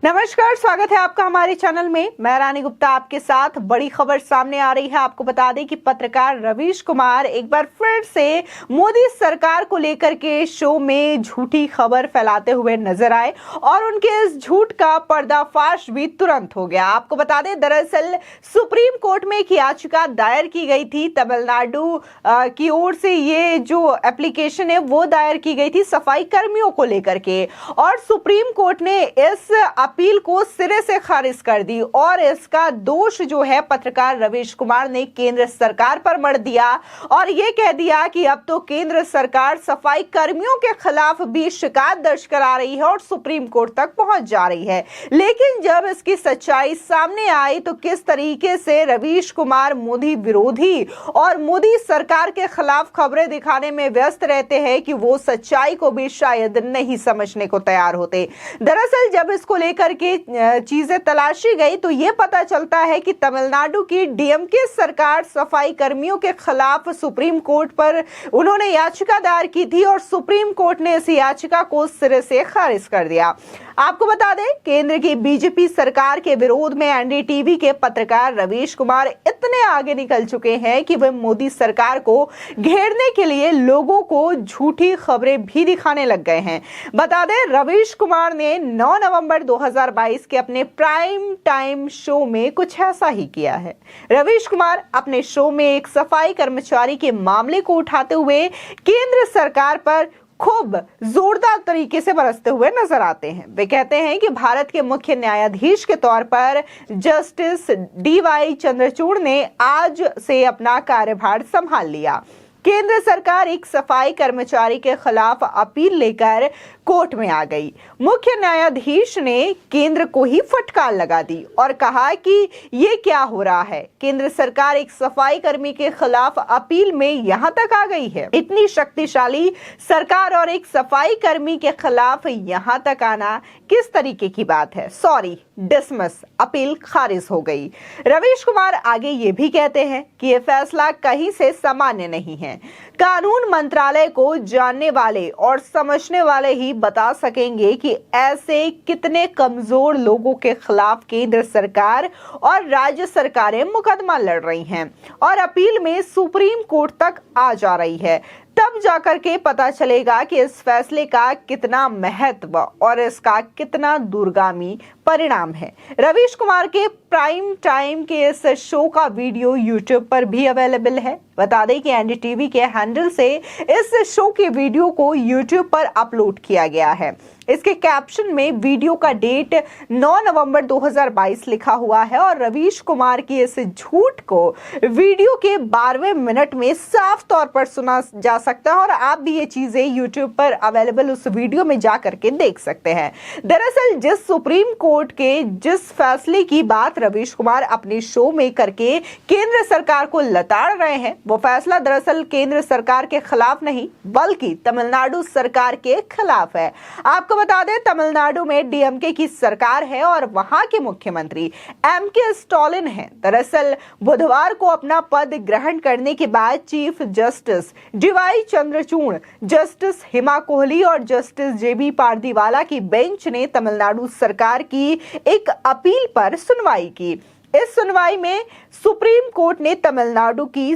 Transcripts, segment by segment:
नमस्कार, स्वागत है आपका हमारे चैनल में। मैं रानी गुप्ता आपके साथ। बड़ी खबर सामने आ रही है। आपको बता दें कि पत्रकार रवीश कुमार एक बार फिर से मोदी सरकार को लेकर के शो में झूठी खबर फैलाते हुए नजर आए और उनके इस झूठ का पर्दाफाश भी तुरंत हो गया। आपको बता दें, दरअसल सुप्रीम कोर्ट में एक याचिका दायर की गई थी। तमिलनाडु की ओर से ये जो एप्लीकेशन है वो दायर की गई थी सफाई कर्मियों को लेकर के, और सुप्रीम कोर्ट ने इस अपील को सिरे से खारिज कर दी और इसका दोष जो है पत्रकार रवीश कुमार ने केंद्र सरकार पर मढ़ दिया और यह कह दिया कि अब तो केंद्र सरकार सफाई कर्मियों के खिलाफ भी शिकायत दर्ज करा रही है और सुप्रीम कोर्ट तक पहुंच जा रही है। लेकिन जब इसकी सच्चाई सामने आई तो किस तरीके से रवीश कुमार मोदी विरोधी और मोदी सरकार के खिलाफ खबरें दिखाने में व्यस्त रहते हैं कि वो सच्चाई को भी शायद नहीं समझने को तैयार होते। दरअसल जब इसको लेकर के चीजें तलाशी गई तो यह पता चलता है कि तमिलनाडु की डीएमके सरकार सफाई कर्मियों के खिलाफ सुप्रीम कोर्ट पर उन्होंने याचिका दायर की थी और सुप्रीम कोर्ट ने इस याचिका को सिरे से खारिज कर दिया। आपको बता दें, केंद्र की बीजेपी सरकार के विरोध में एनडीटीवी के पत्रकार रवीश कुमार इतने आगे निकल चुके हैं कि वे मोदी सरकार को घेरने के लिए लोगों को झूठी खबरें भी दिखाने लग गए हैं। बता दें, रवीश कुमार ने 9 नवंबर 2022 के अपने प्राइम टाइम शो में कुछ ऐसा ही किया है। रवीश कुमार अपने शो में एक सफाई कर्मचारी के मामले को उठाते हुए केंद्र सरकार पर खूब जोरदार तरीके से बरसते हुए नजर आते हैं। वे कहते हैं कि भारत के मुख्य न्यायाधीश के तौर पर जस्टिस डीवाई चंद्रचूड़ ने आज से अपना कार्यभार संभाल लिया। केंद्र सरकार एक सफाई कर्मचारी के खिलाफ अपील लेकर कोर्ट में आ गई। मुख्य न्यायाधीश ने केंद्र को ही फटकार लगा दी और कहा कि ये क्या हो रहा है। केंद्र सरकार एक सफाई कर्मी के खिलाफ अपील में यहां तक आ गई है। इतनी शक्तिशाली सरकार और एक सफाई कर्मी के खिलाफ यहां तक आना किस तरीके की बात है। सॉरी, डिसमिस, अपील खारिज हो गई। रवीश कुमार आगे ये भी कहते हैं कि यह फैसला कहीं से सामान्य नहीं है। कानून मंत्रालय को जानने वाले और समझने वाले ही बता सकेंगे कि ऐसे कितने कमजोर लोगों के खिलाफ केंद्र सरकार और राज्य सरकारें मुकदमा लड़ रही हैं और अपील में सुप्रीम कोर्ट तक आ जा रही है। तब जाकर के पता चलेगा कि इस फैसले का कितना महत्व और इसका कितना दूरगामी परिणाम है। रवीश कुमार के प्राइम टाइम के इस शो का वीडियो यूट्यूब पर भी अवेलेबल है। बता दें कि एनडीटीवी के हैंडल से इस शो के वीडियो को यूट्यूब पर अपलोड किया गया है। इसके कैप्शन में वीडियो का डेट 9 नवंबर 2022 लिखा हुआ है और रवीश कुमार की इस झूठ को वीडियो के 12वें मिनट में साफ तौर पर सुना जा सकता है और आप भी ये चीजें यूट्यूब पर अवेलेबल उस वीडियो में जा करके देख सकते हैं। दरअसल जिस सुप्रीम कोर्ट के जिस फैसले की बात रवीश कुमार अपने शो में करके केंद्र सरकार को लताड़ रहे हैं, वो फैसला दरअसल केंद्र सरकार के खिलाफ नहीं बल्कि तमिलनाडु सरकार के खिलाफ है। आपको बता दें, तमिलनाडु में डीएमके की सरकार है और वहां के मुख्यमंत्री एमके स्टालिन हैं। दरअसल बुधवार को अपना पद ग्रहण करने के बाद chief justice DY Chandrachud, justice Hima Kohli और जस्टिस जेबी पारदीवाला की बेंच ने तमिलनाडु सरकार की एक अपील पर सुनवाई की। इस सुनवाई में सुप्रीम कोर्ट ने तमिलनाडु की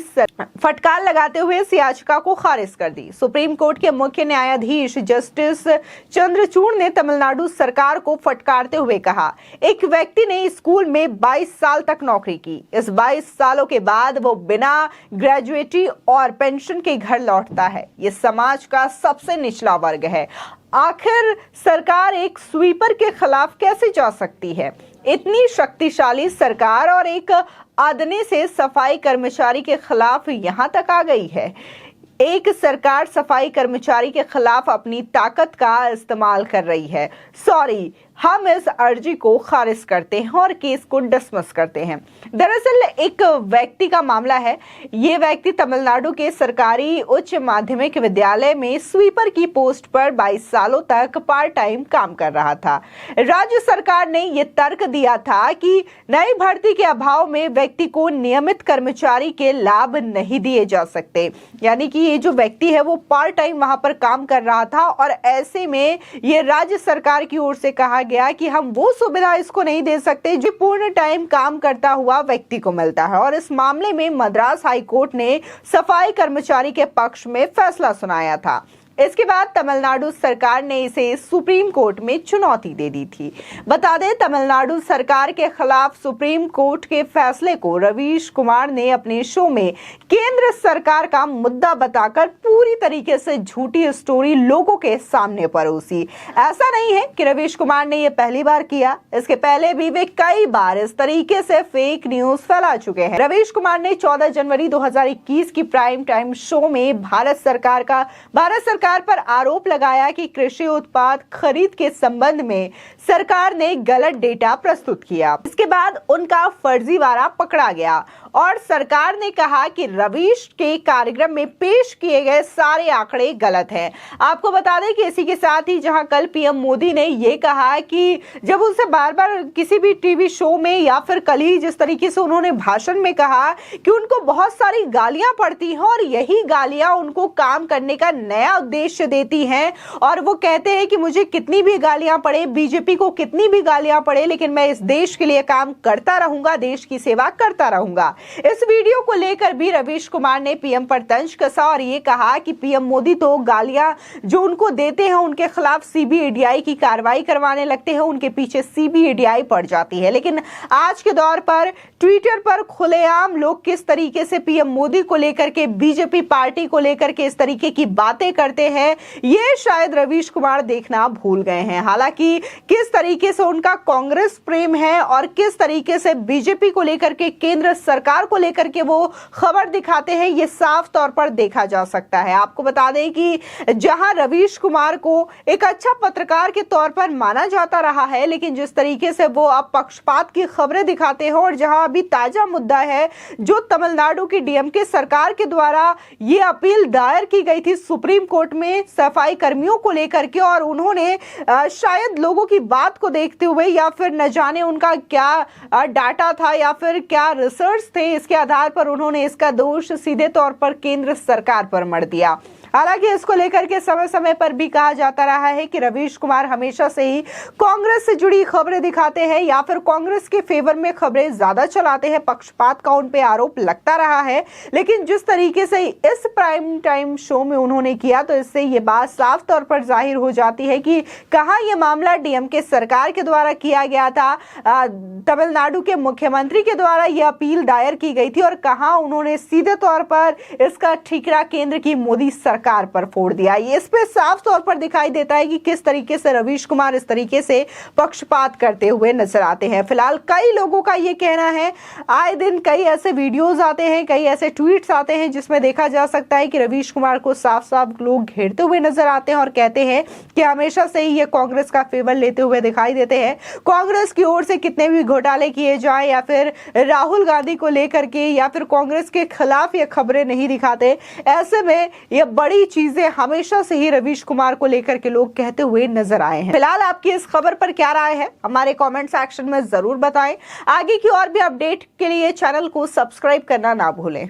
फटकार लगाते हुए इस याचिका को खारिज कर दी। सुप्रीम कोर्ट के मुख्य न्यायाधीश जस्टिस चंद्रचूड़ ने तमिलनाडु सरकार को फटकारते हुए कहा, एक व्यक्ति ने स्कूल में 22 साल तक नौकरी की। इस 22 सालों के बाद वो बिना ग्रेजुएटी और पेंशन के घर लौटता है। ये समाज का सबसे निचला वर्ग है। आखिर सरकार एक स्वीपर के खिलाफ कैसे जा सकती है। इतनी शक्तिशाली सरकार और एक आदमी से सफाई कर्मचारी के खिलाफ यहां तक आ गई है। एक सरकार सफाई कर्मचारी के खिलाफ अपनी ताकत का इस्तेमाल कर रही है। सॉरी, हम इस अर्जी को खारिज करते हैं और केस को डिसमिस करते हैं। दरअसल एक व्यक्ति का मामला है। ये व्यक्ति तमिलनाडु के सरकारी उच्च माध्यमिक विद्यालय में स्वीपर की पोस्ट पर 22 सालों तक पार्ट टाइम काम कर रहा था। राज्य सरकार ने ये तर्क दिया था कि नई भर्ती के अभाव में व्यक्ति को नियमित कर्मचारी के लाभ नहीं दिए जा सकते। यानी कि ये जो व्यक्ति है वो पार्ट टाइम वहां पर काम कर रहा था और ऐसे में ये राज्य सरकार की ओर से कहा गया कि हम वो सुविधा इसको नहीं दे सकते जो पूर्ण टाइम काम करता हुआ व्यक्ति को मिलता है। और इस मामले में मद्रास हाई कोर्ट ने सफाई कर्मचारी के पक्ष में फैसला सुनाया था। इसके बाद तमिलनाडु सरकार ने इसे सुप्रीम कोर्ट में चुनौती दे दी थी। बता दें, तमिलनाडु सरकार के खिलाफ सुप्रीम कोर्ट के फैसले को रवीश कुमार ने अपने शो में केंद्र सरकार का मुद्दा बताकर पूरी तरीके से झूठी स्टोरी लोगों के सामने परोसी। ऐसा नहीं है कि रवीश कुमार ने यह पहली बार किया, इसके पहले भी वे कई बार इस तरीके से फेक न्यूज फैला चुके हैं। रवीश कुमार ने 14 जनवरी 2021 की प्राइम टाइम शो में भारत सरकार पर आरोप लगाया कि कृषि उत्पाद खरीद के संबंध में सरकार ने गलत डेटा प्रस्तुत किया। इसके बाद उनका फर्जीवाड़ा पकड़ा गया और सरकार ने कहा कि रवीश के कार्यक्रम में पेश किए गए सारे आंकड़े गलत हैं। आपको बता दें कि इसी के साथ ही जहां कल पीएम मोदी ने ये कहा कि जब उनसे बार बार किसी भी टीवी शो में या फिर कल ही जिस तरीके से उन्होंने भाषण में कहा कि उनको बहुत सारी गालियां पड़ती हैं और यही गालियां उनको काम करने का नया उद्देश्य देती हैं, और वो कहते हैं कि मुझे कितनी भी गालियां पड़े, बीजेपी को कितनी भी गालियां पड़े, लेकिन मैं इस देश के लिए काम करता रहूंगा, देश की सेवा करता रहूंगा। इस वीडियो को लेकर भी रवीश कुमार ने पीएम पर तंज कसा और ये कहा कि पीएम मोदी तो गालियां जो उनको देते हैं उनके खिलाफ सीबीआई की कार्रवाई करवाने लगते हैं, उनके पीछे सीबीआई पड़ जाती है। लेकिन आज के दौर पर ट्विटर पर खुलेआम लोग किस तरीके से पीएम मोदी को लेकर के, बीजेपी पार्टी को लेकर के इस तरीके की बातें करते हैं, ये शायद रवीश कुमार देखना भूल गए हैं। हालांकि किस तरीके से उनका कांग्रेस प्रेम है और किस तरीके से बीजेपी को लेकर के, केंद्र सरकार को लेकर के वो खबर दिखाते हैं, ये साफ तौर पर देखा जा सकता है। आपको बता दें कि जहां रवीश कुमार को एक अच्छा पत्रकार के तौर पर माना जाता रहा है, लेकिन जिस तरीके से वो अब पक्षपात की खबरें दिखाते हैं और जहां अभी ताजा मुद्दा है जो तमिलनाडु की डीएमके सरकार के द्वारा ये अपील दायर की गई थी सुप्रीम कोर्ट में सफाई कर्मियों को लेकर के, और उन्होंने शायद लोगों की बात को देखते हुए या फिर न जाने उनका क्या डाटा था या फिर क्या रिसर्च थे, इसके आधार पर उन्होंने इसका दोष सीधे तौर पर केंद्र सरकार पर मढ़ दिया। हालांकि इसको लेकर के समय समय पर भी कहा जाता रहा है कि रवीश कुमार हमेशा से ही कांग्रेस से जुड़ी खबरें दिखाते हैं या फिर कांग्रेस के फेवर में खबरें ज्यादा चलाते हैं, पक्षपात का उन पे आरोप लगता रहा है। लेकिन जिस तरीके से इस प्राइम टाइम शो में उन्होंने किया, तो इससे ये बात साफ तौर पर जाहिर हो जाती है कि कहां ये मामला डीएमके सरकार के द्वारा किया गया था, तमिलनाडु के मुख्यमंत्री के द्वारा यह अपील दायर की गई थी, और कहां उन्होंने सीधे तौर पर इसका ठीकरा केंद्र की मोदी सरकार पर फोड़ दिया। ये इस पे साफ तौर पर दिखाई देता है कि किस तरीके से रवीश कुमार इस तरीके से पक्षपात करते हुए नजर आते हैं। फिलहाल कई लोगों का ये कहना है, आए दिन कई ऐसे वीडियोस आते हैं, कई ऐसे ट्वीट्स आते हैं जिसमें देखा जा सकता है कि रवीश कुमार को साफ साफ लोग घेरते हुए नजर आते हैं और कहते हैं कि हमेशा से ही ये कांग्रेस का फेवर लेते हुए दिखाई देते हैं। कांग्रेस की ओर से कितने भी घोटाले किए जाए या फिर राहुल गांधी को लेकर के या फिर कांग्रेस के खिलाफ ये खबरें नहीं दिखाते। ऐसे में ये बड़ी चीजें हमेशा से ही रवीश कुमार को लेकर के लोग कहते हुए नजर आए हैं। फिलहाल आपकी इस खबर पर क्या राय है, हमारे कमेंट सेक्शन में जरूर बताएं। आगे की और भी अपडेट के लिए चैनल को सब्सक्राइब करना ना भूलें।